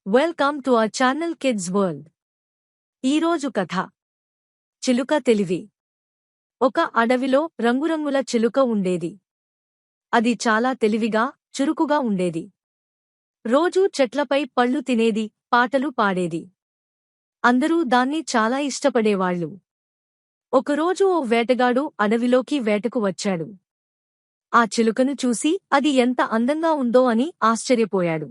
Welcome to our channel kids world. ఈరోజు కథ చిలుక తెలివి. ఒక అడవిలో రంగురంగుల చిలుక ఉండేది. అది చాలా తెలివిగా, చురుకుగా ఉండేది. రోజూ చెట్లపై పళ్ళు తినేది, పాటలు పాడేది. అందరూ దాన్ని చాలా ఇష్టపడేవాళ్లు. ఒకరోజు ఓ వేటగాడు అడవిలోకి వేటకు వచ్చాడు. ఆ చిలుకను చూసి అది ఎంత అందంగా ఉందో అని ఆశ్చర్యపోయాడు.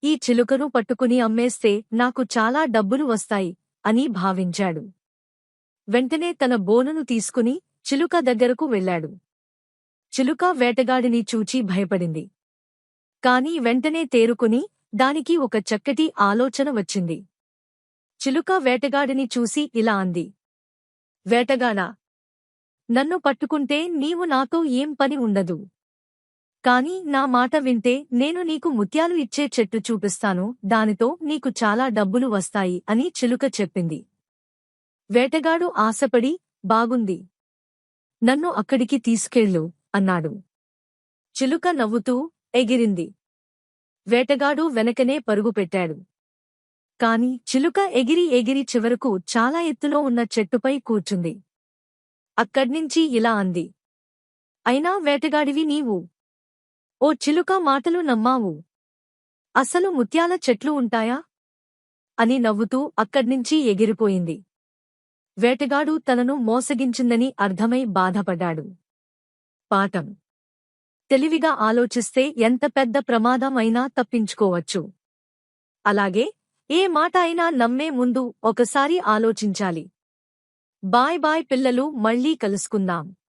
ఈ చిలుకను పట్టుకుని అమ్మేస్తే నాకు చాలా డబ్బులు వస్తాయి అని భావించాడు. వెంటనే తన బోనును తీసుకుని చిలుక దగ్గరకు వెళ్ళాడు. చిలుక వేటగాడిని చూచి భయపడింది. కాని వెంటనే తేరుకుని దానికి ఒక చక్కటి ఆలోచన వచ్చింది. చిలుక వేటగాడిని చూసి ఇలా అంది: వేటగాడా, నన్ను పట్టుకుంటే నీవు నాతో ఏం పని ఉండదు. కాని నా మాట వింటే నేను నీకు ముత్యాలు ఇచ్చే చెట్టు చూపిస్తాను, దానితో నీకు చాలా డబ్బులు వస్తాయి అని చిలుక చెప్పింది. వేటగాడు ఆశపడి, బాగుంది, నన్ను అక్కడికి తీసుకెళ్ళు అన్నాడు. చిలుక నవ్వుతూ ఎగిరింది. వేటగాడు వెనకనే పరుగుపెట్టాడు. కాని చిలుక ఎగిరి ఎగిరి చివరకు చాలా ఎత్తులో ఉన్న చెట్టుపై కూర్చుంది. అక్కడ్నించి ఇలా అంది: అయినా వేటగాడివి నీవు. ఓ చిలుక మాటలు నమ్మావు. అసలు ముత్యాల చెట్లు ఉంటాయా అని నవ్వుతూ అక్కడ్నించి ఎగిరిపోయింది. వేటగాడు తనను మోసగించిందని అర్థమై బాధపడ్డాడు. పాఠం: తెలివిగా ఆలోచిస్తే ఎంత పెద్ద ప్రమాదం అయినా తప్పించుకోవచ్చు. అలాగే ఏ మాట అయినా నమ్మే ముందు ఒకసారి ఆలోచించాలి. బాయ్ బాయ్ పిల్లలు, మళ్ళీ కలుసుకుందాం.